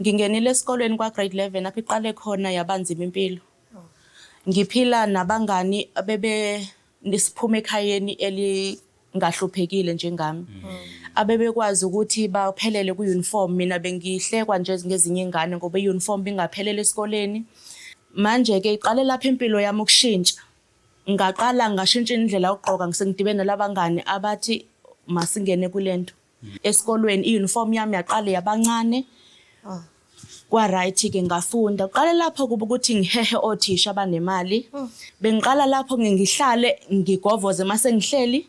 Ngingenile esikolweni kwa grade 11 apho iqale khona yabanzima impilo. Ngiphila nabangani nisiphume ekhayeni elingahluphekile njengami. Abebekwazi ukuthi baphelele ku-uniform, mina bengihlekwa nje ngezinye ingane ngoba i-uniform bingaphelele esikoleni. Manje-ke iqale lapho impilo yami ukushintsha. Ngaqala ngashintsha indlela yokugqoka ngisengidibene nalabangani abathi masingene kulento. Esikolweni i-uniform yami yaqale yabancane. Kwa-right-ke ngafunda. Qale lapho kuba ukuthi ngihehe othisha abanemali. Bengiqala lapho ngihlale ngigovoze mase ngihleli.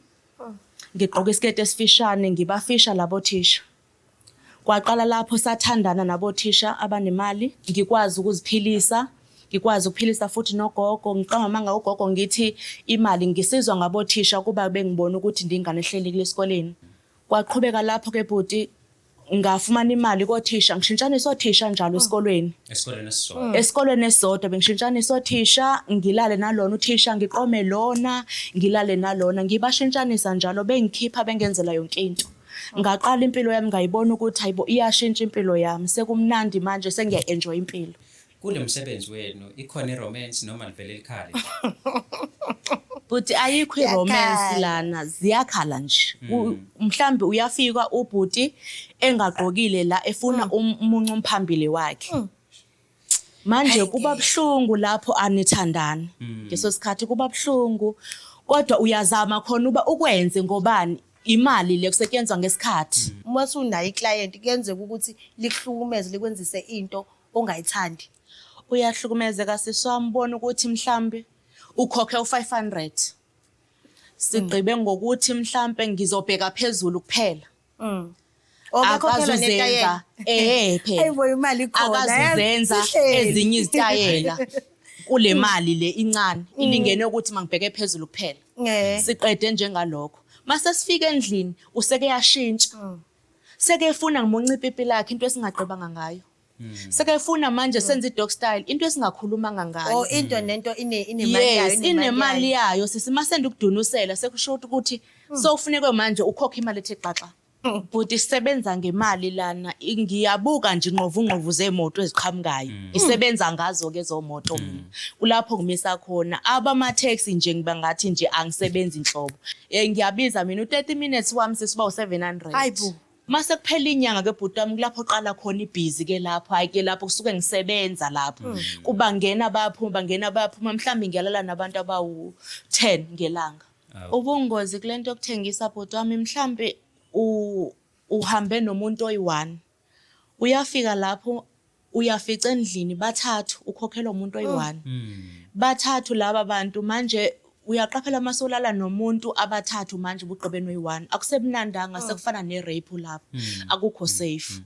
Ngigqoka isiketi esifishane ngibafisha labo thisha. Kwaqala lapho sathandana nabo thisha abanemali. Ngikwazi ukuziphilisa. Ngikwazi ukuphilisa futhi nogogo. Ngiqamba manga ugogo ngithi imali ngisizwa ngabo thisha kuba bengibona ukuthi ndingane ehleli kulesikoleni. Kwaqhubeka lapho ke bhuti ngafumana imali kothisha ngishintshanisa othisha njalo esikolweni. Esikolweni esisodwa bengishintshanisa othisha ngilale nalona uthisha ngiqome lona ngilale nalona ngibashintshanisa njalo bengikhipha bengenzela yonke into. Ngaqala impilo yami ngayibona ukuthi hayibo iyashintsha impilo yami sekumnandi manje sengiya-enjoy impilo. Kule msebenzi wenu ikhona i-romance noma livele likhale? But ayikho i-romance lana ziyakhala nje. Mhlambe uyafika ubhuti engagqokile la efuna umuncu umphambili wakhe. Manje kuba buhlungu lapho anithandana. Ngeso sikhathi kuba buhlungu kodwa uyazama khona uba ukwenze ngobani imali le kusetshenzwa ngesikhathi. Uma unayo iclient kuyenzeka ukuthi likuhlukumeze likwenzise into ongayithandi. Uyahlukumezeka sisambona ukuthi mhlambe ukhokhe u500. Sigqibe ngokuthi mhlambe ngizobheka phezulu kuphela. Akazuzenza phela. Hayibo imali ikhona. Akazuzenza ezinye izitayela kule mali le incane ilingene ukuthi mangibheke phezulu kuphela. Siqede njengalokho. Mase sifika endlini useke yashintsha. Seke efuna ngimuncipha impilo yakhe into esingaqebanga ngayo. Sekefuna manje senze i-dog style into esingakhulumanga ngayo. Oh into nento inemali yayo. Yes, inemali yayo sisimase ukudunusela sekusho ukuthi sokufuneka manje ukhokha imali ethe xaxa. But isebenza ngemali lana ngiyabuka nje ingqovu zemoto eziqhamukayo. Isebenza ngazo ke zomoto mina. Kulapho ngimisa khona abama taxi nje ngibangathi nje angisebenzi inhlobo. Ngiyabiza mina u30 minutes wami sisiba u700. Hayibo. Mase kuphela inyanga ke bhuti wami kulapho qala khona ibhizi ke lapho hayi ke lapho kusuke ngisebenza lapho kuba ngena bayaphuma mhlambi ngiyalala nabantu abawu10 ngelanga. Ubungozi kulento yokuthengisa bhuti wami mhlambi uhambe nomuntu oyi1 uyafika lapho uyafica endlini bathathu ukhokhelwa umuntu oyi1 bathathu laba bantu manje uyaqaphela masolala nomuntu abathathu manje buqobeni oyi1 akusemnandanga sekufana nerape lapho akukho safe.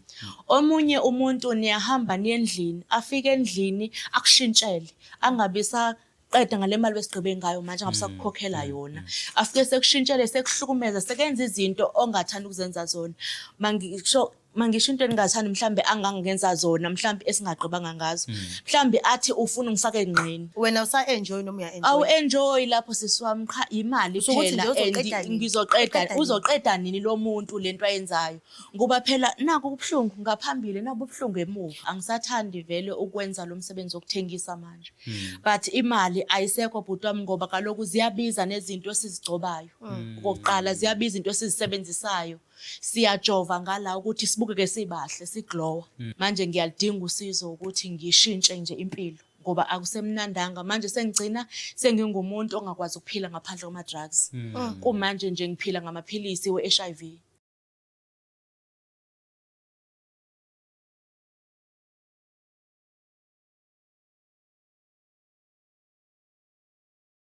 Omunye umuntu niyahamba niyendlini afike endlini akushintshele angabisa qeda ngale mali besigqibe ngayo manje ngabusakukhokhela yona afike sekushintshele sekuhlukumeza sekenza izinto ongathanda ukuzenza zona mangisho into engingathanda mhlambe angangenza zona mhlambe esingaqebanga ngazo mhlambe athi ufuna ngifake engqeni wena usa-enjoy noma uya-enjoy? Awu-enjoy lapho sisiwami cha imali phela ngizoqeda uzoqeda nini lo muntu lento ayenzayo ngoba phela naku kubuhlungu ngaphambili naku buhlungu emuva angisathandi vele ukwenza lo msebenzi wokuthengisa manje but imali ayisekho bhuti wami ngoba kaloku ziyabiza nezinto esizigcobayo okokuqala ziyabiza into esizisebenzisayo siyajova ngala ukuthi sibukeke sibahle siglowa manje ngiyalidinga usizo ukuthi ngishintshe nje impilo ngoba akusemnandanga manje sengigcina sengingumuntu ongakwazi ukuphila ngaphandle kwama drugs kumanje nje ngiphila ngamaphilisi we-HIV